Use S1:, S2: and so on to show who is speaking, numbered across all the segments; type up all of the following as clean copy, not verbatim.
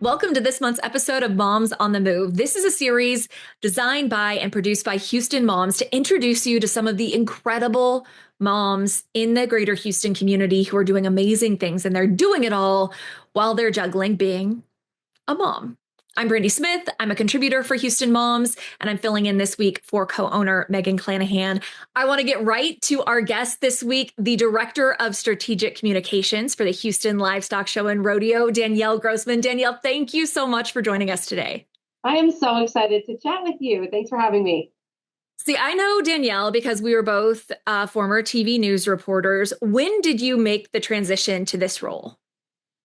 S1: Welcome to this month's episode of Moms on the Move. This is a series designed by and produced by Houston moms to introduce you to some of the incredible moms in the greater Houston community who are doing amazing things, and they're doing it all while they're juggling being a mom. I'm Brandi Smith. I'm a contributor for Houston Moms, and I'm filling in this week for co-owner Megan Clanahan. I want to get right to our guest this week, the Director of Strategic Communications for the Houston Livestock Show and Rodeo, Danielle Grossman. Danielle, thank you so much for joining us today.
S2: I am so excited to chat with you. Thanks for having me.
S1: See, I know Danielle because we were both former TV news reporters. When did you make the transition to this role?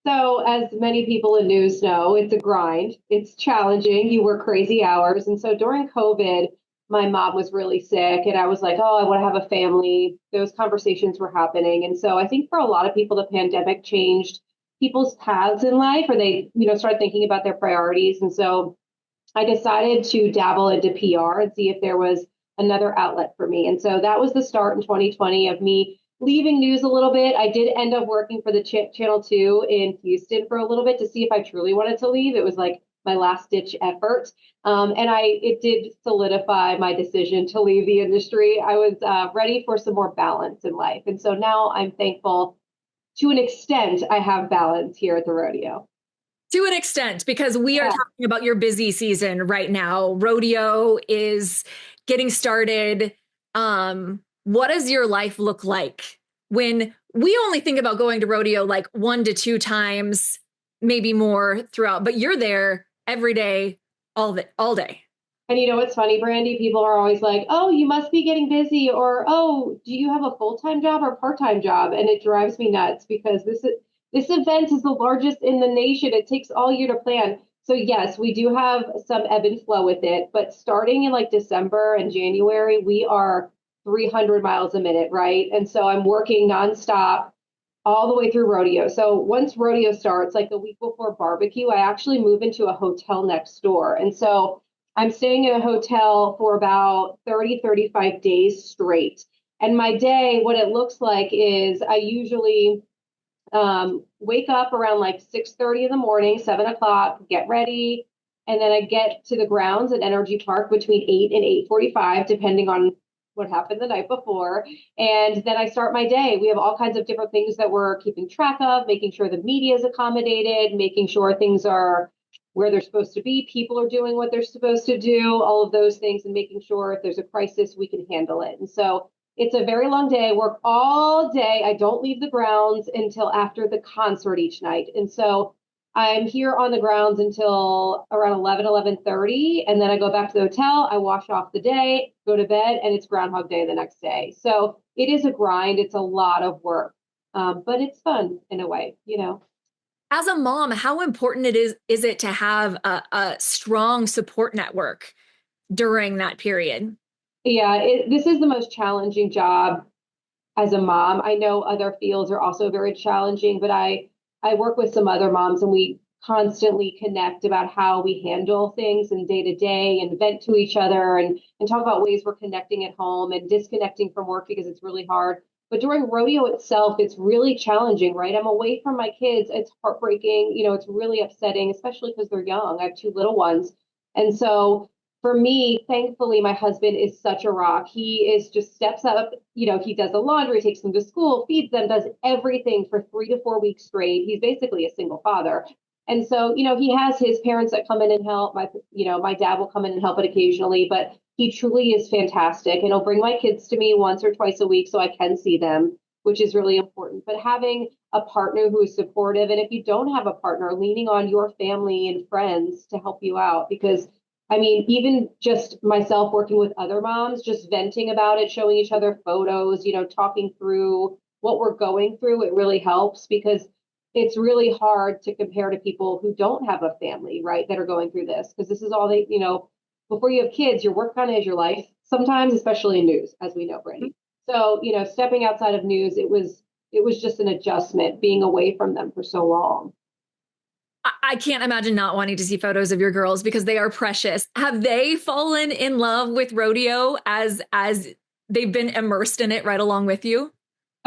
S2: So, as many people in news know, it's a grind. It's challenging. You work crazy hours. And so during COVID, my mom was really sick, and I was like, oh, I want to have a family. Those conversations were happening. And so I think for a lot of people, the pandemic changed people's paths in life, or they, started thinking about their priorities. And so I decided to dabble into PR and see if there was another outlet for me. And so that was the start in 2020 of me leaving news a little bit. I did end up working for the Channel 2 in Houston for a little bit to see if I truly wanted to leave. It was like my last ditch effort. It did solidify my decision to leave the industry. I was ready for some more balance in life. And so now I'm thankful to an extent I have balance here at the rodeo.
S1: To an extent, because we are talking about your busy season right now. Rodeo is getting started. What does your life look like when we only think about going to rodeo like 1 to 2 times, maybe more throughout, but you're there every day, all day.
S2: And you know what's funny, Brandi? People are always like, oh, you must be getting busy, or, oh, do you have a full-time job or part-time job? And it drives me nuts because this event is the largest in the nation. It takes all year to plan. So yes, we do have some ebb and flow with it, but starting in like December and January, we are 300 miles a minute, right? And so I'm working nonstop all the way through rodeo. So once rodeo starts, like the week before barbecue, I actually move into a hotel next door. And so I'm staying in a hotel for about 30, 35 days straight. And my day, what it looks like is I usually wake up around like 6:30 in the morning, 7 o'clock, get ready. And then I get to the grounds at Energy Park between 8 and 8:45, depending on what happened the night before. And then I start my day. We have all kinds of different things that we're keeping track of, making sure the media is accommodated, making sure things are where they're supposed to be, people are doing what they're supposed to do, all of those things, and making sure if there's a crisis, we can handle it. And so it's a very long day. I work all day. I don't leave the grounds until after the concert each night. And so I'm here on the grounds until around 11:30, and then I go back to the hotel. I wash off the day, go to bed, and it's Groundhog Day the next day. So it is a grind. It's a lot of work, but it's fun in a way,
S1: As a mom, how important is it to have a strong support network during that period?
S2: Yeah, this is the most challenging job as a mom. I know other fields are also very challenging, but I work with some other moms, and we constantly connect about how we handle things and day to day and vent to each other and talk about ways we're connecting at home and disconnecting from work because it's really hard. But during rodeo itself, it's really challenging, right? I'm away from my kids. It's heartbreaking. It's really upsetting, especially because they're young. I have 2 little ones. And so for me, thankfully, my husband is such a rock. He is just steps up, he does the laundry, takes them to school, feeds them, does everything for 3 to 4 weeks straight. He's basically a single father. And so, he has his parents that come in and help. My dad will come in and help it occasionally, but he truly is fantastic. And he'll bring my kids to me once or twice a week so I can see them, which is really important. But having a partner who is supportive, and if you don't have a partner, leaning on your family and friends to help you out, because even just myself working with other moms, just venting about it, showing each other photos, talking through what we're going through, it really helps because it's really hard to compare to people who don't have a family, right, that are going through this, because this is all they, before you have kids, your work kind of is your life sometimes, especially in news, as we know, Brandi. So, stepping outside of news, it was just an adjustment being away from them for so long.
S1: I can't imagine not wanting to see photos of your girls because they are precious. Have they fallen in love with rodeo as they've been immersed in it right along with you?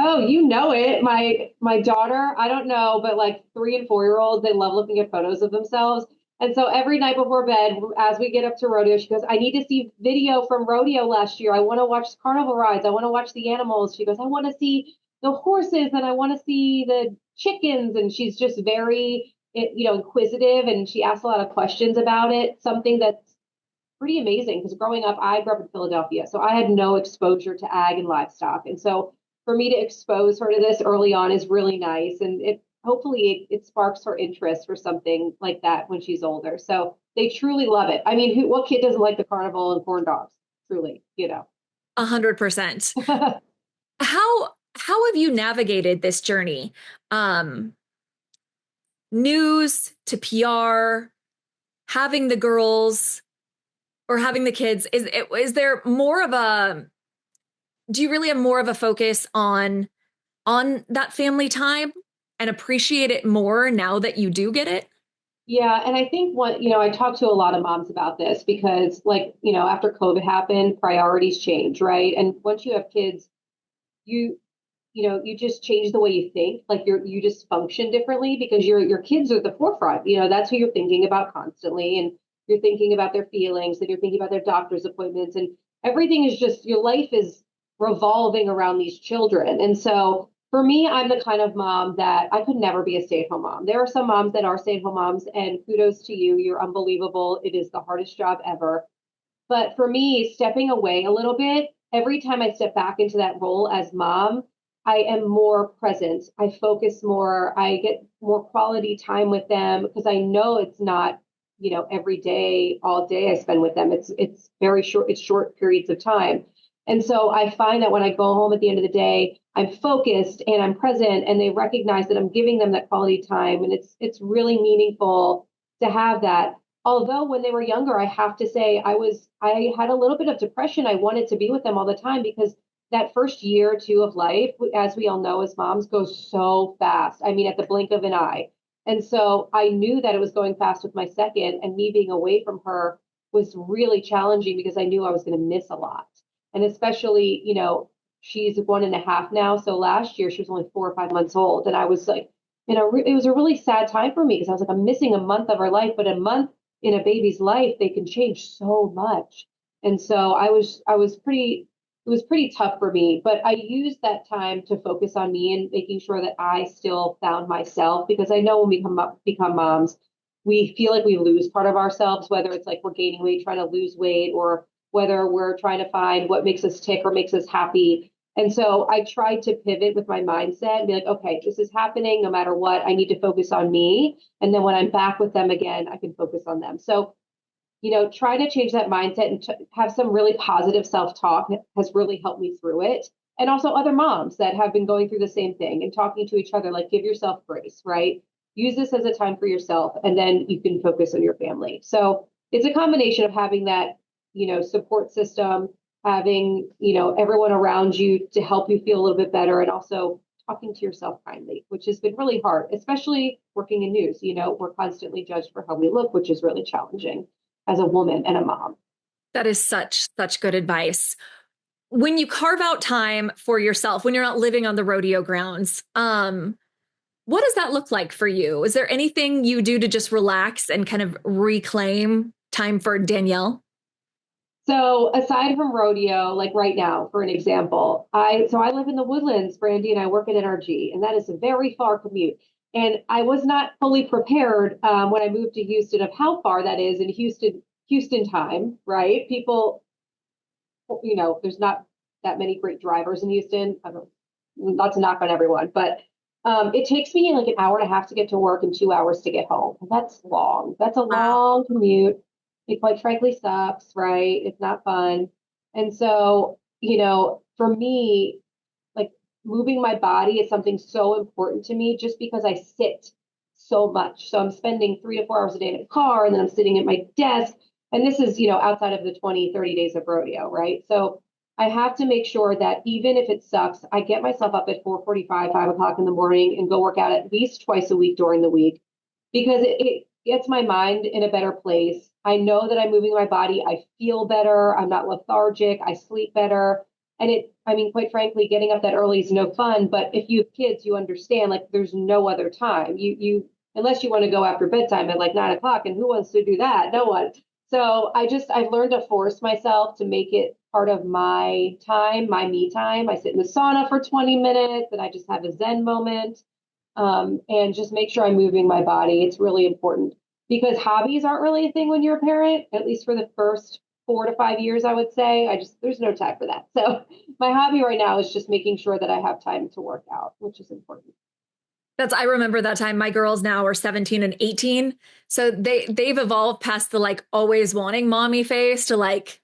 S2: Oh, you know it. My daughter, I don't know, but like 3 and 4 year olds, they love looking at photos of themselves. And so every night before bed, as we get up to rodeo, she goes, I need to see video from rodeo last year. I want to watch carnival rides. I want to watch the animals. She goes, I want to see the horses and I want to see the chickens. And she's just very, inquisitive, and she asks a lot of questions about it. Something that's pretty amazing because growing up, I grew up in Philadelphia, so I had no exposure to ag and livestock. And so for me to expose her to this early on is really nice. And it hopefully it sparks her interest for something like that when she's older. So they truly love it. I mean, what kid doesn't like the carnival and corn dogs? Truly.
S1: 100%. How have you navigated this journey? News to PR, having the girls or having the kids, is there more of a, do you really have more of a focus on that family time and appreciate it more now that you do get it?
S2: Yeah, and I think I talk to a lot of moms about this because, like, after COVID happened, priorities change, right? And once you have kids, you you just change the way you think. Like you just function differently because your kids are at the forefront. That's who you're thinking about constantly, and you're thinking about their feelings, and you're thinking about their doctor's appointments, and everything is just your life is revolving around these children. And so for me, I'm the kind of mom that I could never be a stay-at-home mom. There are some moms that are stay-at-home moms, and kudos to you. You're unbelievable. It is the hardest job ever. But for me, stepping away a little bit, every time I step back into that role as mom, I am more present. I focus more. I get more quality time with them because I know it's not, every day, all day I spend with them. It's very short. It's short periods of time. And so I find that when I go home at the end of the day, I'm focused and I'm present, and they recognize that I'm giving them that quality time, and it's really meaningful to have that. Although when they were younger, I have to say I had a little bit of depression. I wanted to be with them all the time because that first year or two of life, as we all know as moms, goes so fast. I mean, at the blink of an eye. And so I knew that it was going fast with my second, and me being away from her was really challenging because I knew I was going to miss a lot. And especially, she's 1.5 now. So last year she was only 4 or 5 months old. And I was like, it was a really sad time for me because I was like, I'm missing a month of her life, but a month in a baby's life, they can change so much. And so it was pretty tough for me, but I used that time to focus on me and making sure that I still found myself, because I know when we become moms, we feel like we lose part of ourselves, whether it's like we're gaining weight, trying to lose weight, or whether we're trying to find what makes us tick or makes us happy. And so I tried to pivot with my mindset and be like, okay, this is happening no matter what. I need to focus on me. And then when I'm back with them again, I can focus on them. So, try to change that mindset and have some really positive self-talk has really helped me through it. And also other moms that have been going through the same thing and talking to each other, like, give yourself grace, right? Use this as a time for yourself, and then you can focus on your family. So it's a combination of having that, support system, having, everyone around you to help you feel a little bit better, and also talking to yourself kindly, which has been really hard, especially working in news. We're constantly judged for how we look, which is really challenging as a woman and a mom.
S1: That is such good advice. When you carve out time for yourself, when you're not living on the rodeo grounds, what does that look like for you? Is there anything you do to just relax and kind of reclaim time for Danielle?
S2: So aside from rodeo, like right now, for an example, I live in the Woodlands, Brandi, and I work at NRG, and that is a very far commute. And I was not fully prepared when I moved to Houston of how far that is in Houston time, right? People, there's not that many great drivers in Houston. I don't, not to knock on everyone, but it takes me like an hour and a half to get to work and 2 hours to get home. And that's long. That's a
S1: Wow.
S2: long commute. It quite frankly sucks, right? It's not fun. And so, for me, like, moving my body is something so important to me just because I sit so much. So I'm spending 3 to 4 hours a day in a car, and then I'm sitting at my desk. And this is, outside of the 20, 30 days of rodeo, right? So I have to make sure that even if it sucks, I get myself up at 4:45, 5 o'clock in the morning and go work out at least twice a week during the week, because it gets my mind in a better place. I know that I'm moving my body. I feel better. I'm not lethargic. I sleep better. And I mean, quite frankly, getting up that early is no fun. But if you have kids, you understand like there's no other time. Unless you want to go after bedtime at like 9 o'clock, and who wants to do that? No one. So I've learned to force myself to make it part of my time, my me time. I sit in the sauna for 20 minutes and I just have a Zen moment, and just make sure I'm moving my body. It's really important because hobbies aren't really a thing when you're a parent, at least for the first 4 to 5 years, I would say. There's no time for that. So my hobby right now is just making sure that I have time to work out, which is important.
S1: I remember that time. My girls now are 17 and 18. So they've evolved past the like always wanting mommy face to like,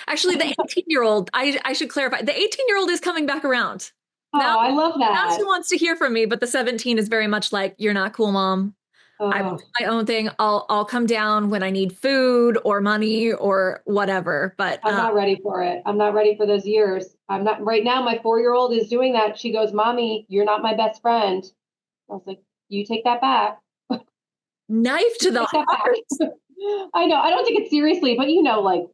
S1: actually the 18-year-old, I should clarify, the 18-year-old is coming back around.
S2: Oh,
S1: Now,
S2: I love
S1: now she
S2: that.
S1: wants to hear from me, but the 17 is very much like, you're not cool, mom. I will
S2: Oh,
S1: do my own thing. I'll come down when I need food or money or whatever. But
S2: I'm not ready for it. I'm not ready for those years. I'm not right now. My 4-year-old is doing that. She goes, Mommy, you're not my best friend. I was like, you take that back.
S1: knife to the
S2: Take that
S1: heart.
S2: back. I know. I don't take it seriously, but like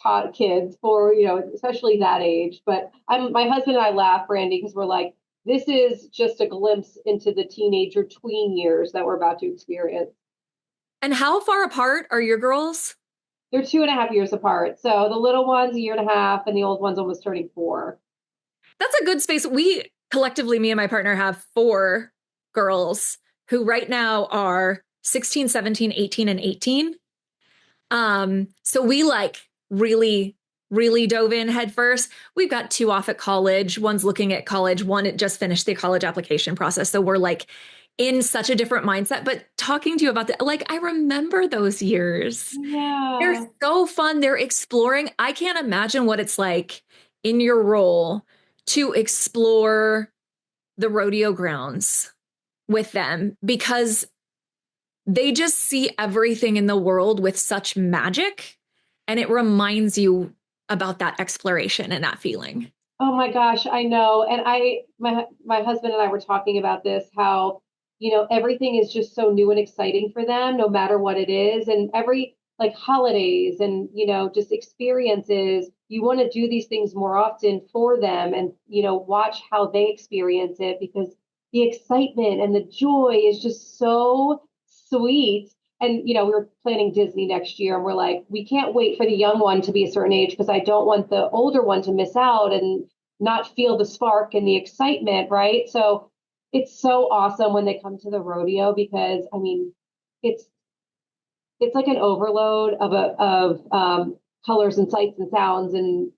S2: taught kids for, especially that age. But my husband and I laugh, Brandi, because we're like, this is just a glimpse into the teenager tween years that we're about to experience.
S1: And how far apart are your girls?
S2: They're 2.5 years apart. So the little one's a year and a half, and the old one's almost turning 4.
S1: That's a good space. We collectively, me and my partner, have 4 girls who right now are 16, 17, 18, and 18. So we like really, really dove in head first. We've got 2 off at college. One's looking at college. One just finished the college application process. So we're like in such a different mindset. But talking to you about that, like I remember those years. They're
S2: Yeah.
S1: so fun. They're exploring. I can't imagine what it's like in your role to explore the rodeo grounds with them because they just see everything in the world with such magic. And it reminds you about that exploration and that feeling.
S2: Oh my gosh, I know. And my husband and I were talking about this, how, everything is just so new and exciting for them, no matter what it is. And every like holidays and, just experiences, you want to do these things more often for them and, watch how they experience it because the excitement and the joy is just so sweet. And we were planning Disney next year, and we're like, we can't wait for the young one to be a certain age because I don't want the older one to miss out and not feel the spark and the excitement, right? So it's so awesome when they come to the rodeo because I mean, it's it's like an overload of colors and sights and sounds, and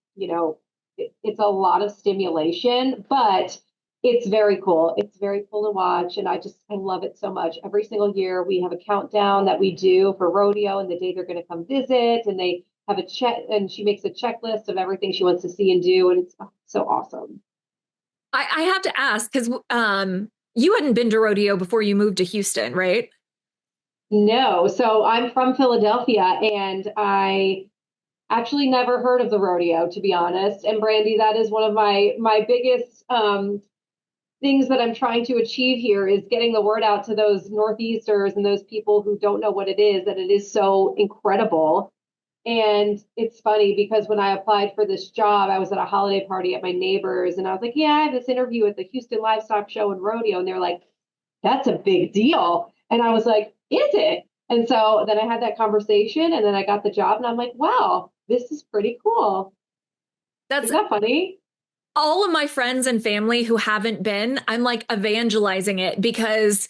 S2: it's a lot of stimulation, but it's very cool. It's very cool to watch, and I love it so much. Every single year we have a countdown that we do for rodeo and the day they're going to come visit, and they have a check, and she makes a checklist of everything she wants to see and do, and it's so awesome.
S1: I have to ask because you hadn't been to rodeo before you moved to Houston, right?
S2: No, so I'm from Philadelphia, and I actually never heard of the rodeo, to be honest. And Brandi, that is one of my biggest things that I'm trying to achieve here is getting the word out to those Northeasters and those people who don't know what it is, that it is so incredible. And it's funny because when I applied for this job, I was at a holiday party at my neighbor's, and I was like, yeah, I have this interview at the Houston Livestock Show and Rodeo. And they're like, that's a big deal. And I was like, is it? And so then I had that conversation, and then I got the job, and I'm like, wow, this is pretty cool.
S1: That's
S2: Is that funny?
S1: all of my friends and family who haven't been. I'm like evangelizing it because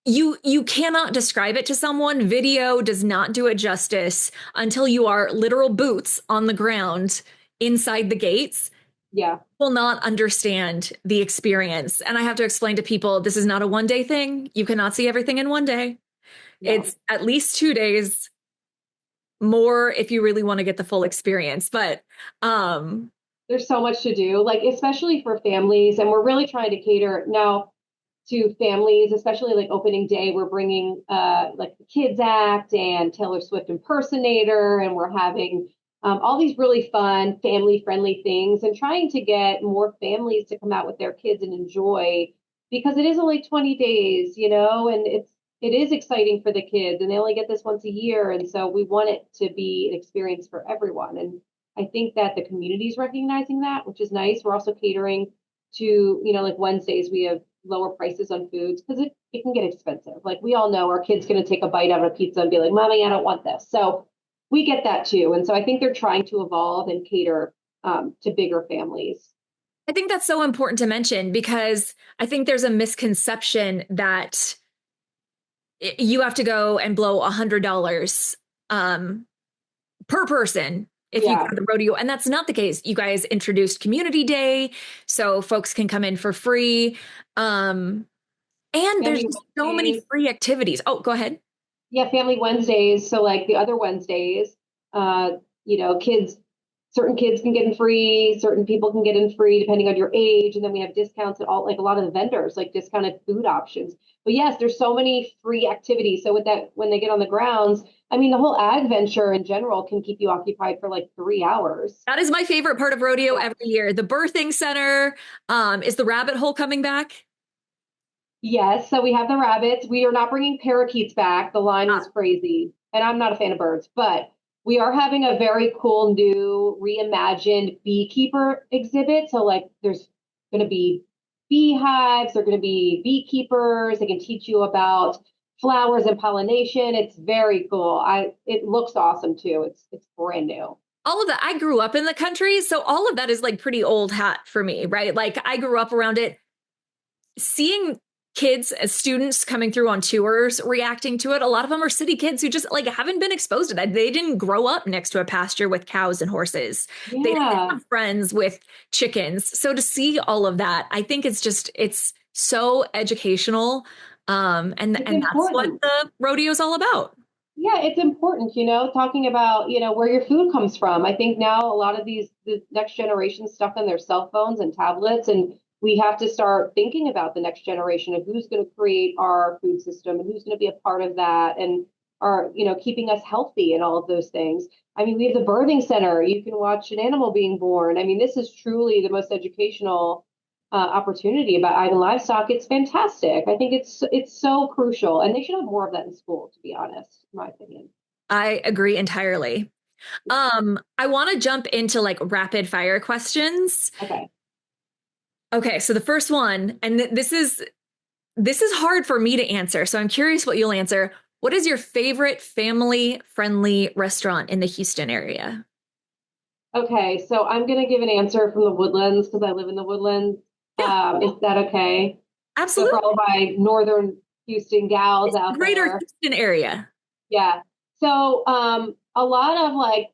S1: you cannot describe it to someone. Video does not do it justice until you are literal boots on the ground inside the gates.
S2: Yeah.
S1: Will not understand the experience. And I have to explain to people this is not a 1 day thing. You cannot see everything in 1 day.
S2: No.
S1: It's at least 2 days more if you really want to get the full experience. But
S2: There's so much to do, like especially for families, and we're really trying to cater now to families, especially like opening day. We're bringing like the Kids Act and Taylor Swift impersonator, and we're having all these really fun family friendly things, and trying to get more families to come out with their kids and enjoy because it is only 20 days, and it is exciting for the kids, and they only get this once a year, and so we want it to be an experience for everyone. And I think that the community is recognizing that, which is nice. We're also catering to, like Wednesdays, we have lower prices on foods because it can get expensive. Like we all know our kid's going to take a bite out of a pizza and be like, Mommy, I don't want this. So we get that too. And so I think they're trying to evolve and cater to bigger families.
S1: I think that's so important to mention because I think there's a misconception that you have to go and blow $100 per person if you go
S2: Yeah.
S1: to the rodeo. And that's not the case. You guys introduced Community Day, so folks can come in for free. And there's
S2: Family
S1: just so many
S2: Wednesdays.
S1: free activities. Oh, go ahead.
S2: Yeah, Family Wednesdays. So like the other Wednesdays, kids, certain kids can get in free, certain people can get in free depending on your age. And then we have discounts at all, like a lot of the vendors, like discounted food options. But yes, there's so many free activities. So with that, when they get on the grounds, I mean, the whole ag venture in general can keep you occupied for like 3 hours.
S1: That is my favorite part of rodeo
S2: Yeah.
S1: every year. The birthing center. Is the rabbit hole coming back?
S2: Yes, so we have the rabbits. We are not bringing parakeets back. The line was crazy, and I'm not a fan of birds, but we are having a very cool new reimagined beekeeper exhibit. So, like, there's going to be beehives, there are going to be beekeepers. They can teach you about flowers and pollination. It's very cool. It looks awesome too. It's brand new.
S1: All of that. I grew up in the country, so all of that is like pretty old hat for me, right? Like I grew up around it. Seeing kids as students coming through on tours reacting to it, a lot of them are city kids who just like haven't been exposed to that. They didn't grow up next to a pasture with cows and horses. They didn't
S2: Yeah,
S1: have friends with chickens. So to see all of that, I think it's so educational.
S2: it's
S1: And that's what
S2: important.
S1: the rodeo is all about.
S2: Yeah, it's important, talking about, where your food comes from. I think now a lot of the next generation stuff in their cell phones and tablets, and we have to start thinking about the next generation of who's going to create our food system and who's going to be a part of that and are, keeping us healthy and all of those things. I mean, we have the birthing center. You can watch an animal being born. I mean, this is truly the most educational opportunity about ag and livestock. It's fantastic. I think it's so crucial, and they should have more of that in school, to be honest, in my opinion.
S1: I agree entirely. I want to jump into like rapid fire questions.
S2: Okay.
S1: Okay, so the first one, and this is hard for me to answer, so I'm curious what you'll answer. What is your favorite family-friendly restaurant in the Houston area?
S2: Okay, so I'm gonna give an answer from the Woodlands because I live in the Woodlands.
S1: Yeah,
S2: Is that okay? So for
S1: absolutely.
S2: all my northern Houston gals
S1: It's the
S2: out
S1: greater
S2: there,
S1: Houston area.
S2: yeah. So a lot of like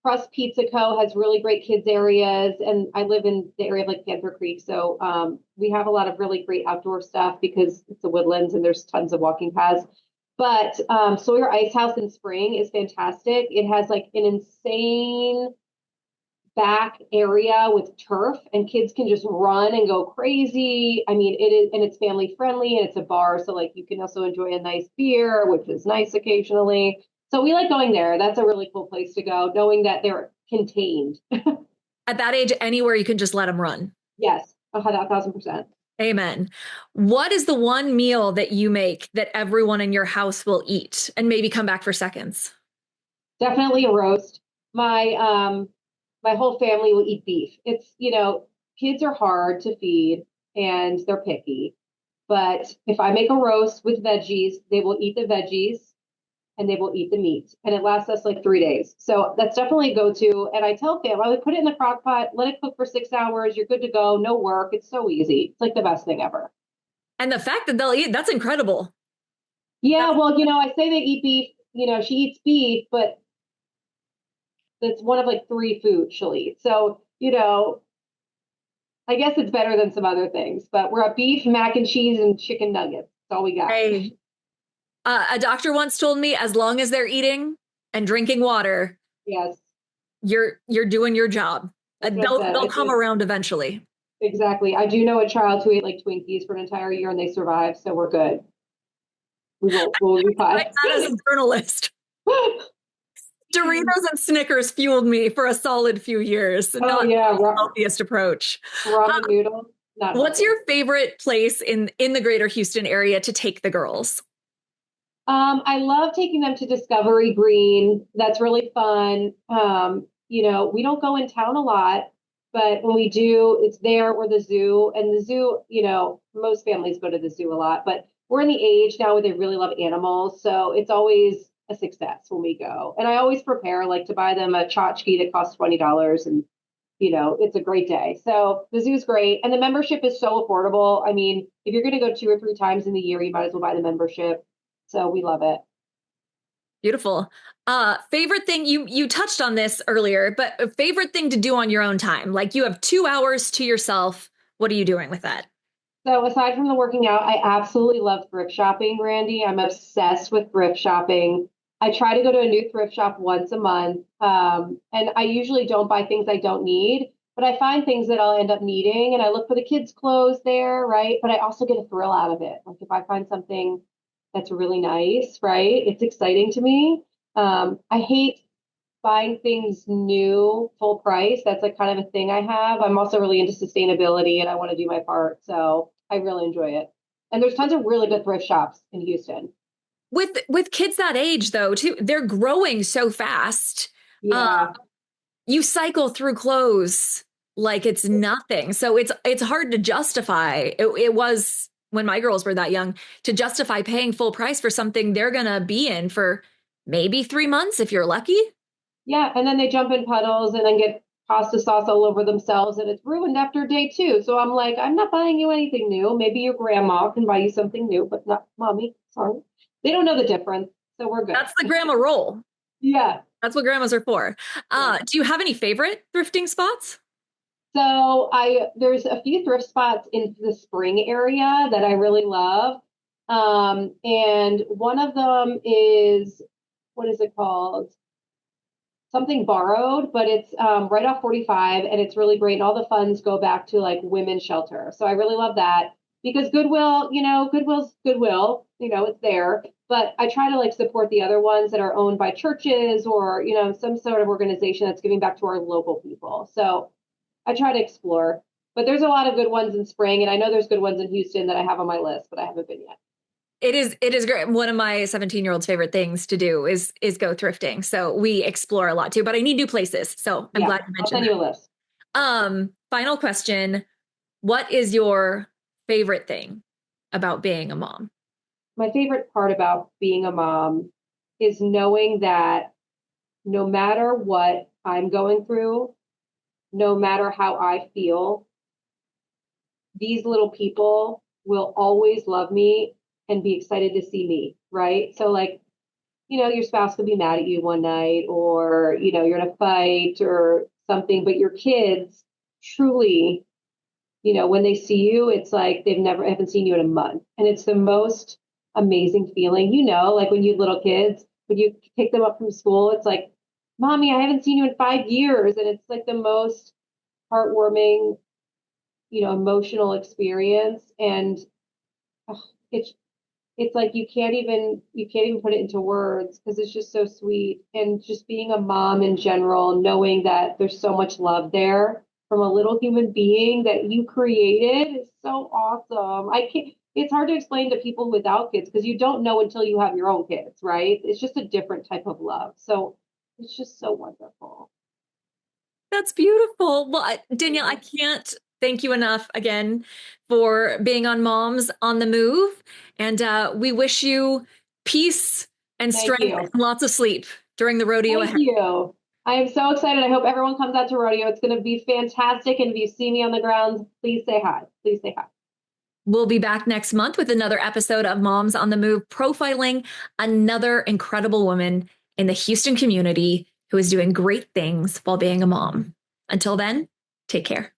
S2: Crust Pizza Co. has really great kids areas, and I live in the area of like Panther Creek, so we have a lot of really great outdoor stuff because it's the Woodlands and there's tons of walking paths. But Sawyer Ice House in Spring is fantastic. It has like an insane back area with turf, and kids can just run and go crazy. I mean, it is, and it's family friendly, and it's a bar, so like you can also enjoy a nice beer, which is nice occasionally. So we like going there. That's a really cool place to go, knowing that they're contained.
S1: At that age, anywhere you can just let them run.
S2: Yes, 1,000%.
S1: Amen. What is the one meal that you make that everyone in your house will eat and maybe come back for seconds?
S2: Definitely a roast. My whole family will eat beef. It's, kids are hard to feed and they're picky. But if I make a roast with veggies, they will eat the veggies and they will eat the meat. And it lasts us like 3 days. So that's definitely a go-to. And I tell family, I would put it in the crock pot, let it cook for 6 hours. You're good to go. No work. It's so easy. It's like the best thing ever.
S1: And the fact that they'll eat, that's incredible.
S2: Yeah,
S1: That's
S2: well, I say they eat beef. She eats beef, but it's one of like three foods she'll eat. So, I guess it's better than some other things, but we're at beef, mac and cheese, and chicken nuggets. That's all we got.
S1: hey. A doctor once told me, as long as they're eating and drinking water,
S2: Yes,
S1: you're doing your job.
S2: that's what I said.
S1: They'll come around eventually.
S2: Exactly. I do know a child who ate like Twinkies for an entire year and they survived, so we're good. We'll be
S1: I
S2: fine.
S1: that as a journalist. Doritos and Snickers fueled me for a solid few years.
S2: Oh
S1: Not
S2: yeah,
S1: the healthiest approach.
S2: ramen noodles. Not
S1: What's
S2: healthy.
S1: your favorite place in the greater Houston area to take the girls?
S2: I love taking them to Discovery Green. That's really fun. we don't go in town a lot, but when we do, it's there or the zoo. And the zoo, most families go to the zoo a lot, but we're in the age now where they really love animals. So it's always a success when we go. And I always prepare like to buy them a tchotchke that costs $20 and it's a great day. So the zoo's great. And the membership is so affordable. I mean, if you're going to go 2 or 3 times in the year, you might as well buy the membership. So we love it.
S1: Beautiful. Favorite thing, you touched on this earlier, but a favorite thing to do on your own time. Like you have 2 hours to yourself. What are you doing with that?
S2: So aside from the working out, I absolutely love thrift shopping, Randy. I'm obsessed with thrift shopping. I try to go to a new thrift shop once a month. And I usually don't buy things I don't need, but I find things that I'll end up needing and I look for the kids' clothes there, right? But I also get a thrill out of it. Like if I find something that's really nice, right? It's exciting to me. I hate buying things new full price. That's like kind of a thing I have. I'm also really into sustainability and I want to do my part. So I really enjoy it. And there's tons of really good thrift shops in Houston.
S1: With kids that age though, too, they're growing so fast.
S2: Yeah.
S1: You cycle through clothes like it's nothing. So it's hard to justify. It was when my girls were that young to justify paying full price for something they're gonna be in for maybe 3 months if you're lucky.
S2: Yeah. And then they jump in puddles and then get pasta sauce all over themselves and it's ruined after day two. So I'm like, I'm not buying you anything new. Maybe your grandma can buy you something new, but not mommy. Sorry. They don't know the difference. So we're good.
S1: That's the grandma role.
S2: Yeah.
S1: That's what grandmas are for.
S2: Yeah.
S1: Do you have any favorite thrifting spots?
S2: So there's a few thrift spots in the spring area that I really love. And one of them is what is it called? Something borrowed, but it's right off 45 and it's really great. And all the funds go back to like women's shelter. So I really love that because Goodwill, Goodwill's Goodwill, it's there. But I try to like support the other ones that are owned by churches or, some sort of organization that's giving back to our local people. So I try to explore, but there's a lot of good ones in spring. And I know there's good ones in Houston that I have on my list, but I haven't been yet.
S1: It is great. One of my 17-year-old's favorite things to do is go thrifting. So we explore a lot too, but I need new places. So I'm
S2: Yeah,
S1: glad you
S2: I'll
S1: mentioned
S2: send you a list.
S1: Final question. What is your favorite thing about being a mom?
S2: My favorite part about being a mom is knowing that no matter what I'm going through, no matter how I feel, these little people will always love me and be excited to see me, right? So, like, your spouse could be mad at you one night, or, you're in a fight or something, but your kids truly, when they see you, it's like they've never haven't seen you in a month. And it's the most amazing feeling, like when you little kids, when you pick them up from school, it's like, Mommy, I haven't seen you in 5 years. And it's like the most heartwarming, emotional experience. And ugh, it's it's like you can't even put it into words because it's just so sweet. And just being a mom in general, knowing that there's so much love there from a little human being that you created is so awesome. I can't It's hard to explain to people without kids because you don't know until you have your own kids, right? It's just a different type of love. So it's just so wonderful.
S1: That's beautiful. Well, Danielle, I
S2: Yeah.
S1: can't thank you enough again for being on Moms on the Move. And we wish you peace and
S2: Thank
S1: strength
S2: you.
S1: and lots of sleep during the rodeo
S2: Thank
S1: ahead.
S2: you. I am so excited. I hope everyone comes out to rodeo. It's going to be fantastic. And if you see me on the grounds, please say hi. Please say hi.
S1: We'll be back next month with another episode of Moms on the Move, profiling another incredible woman in the Houston community who is doing great things while being a mom. Until then, take care.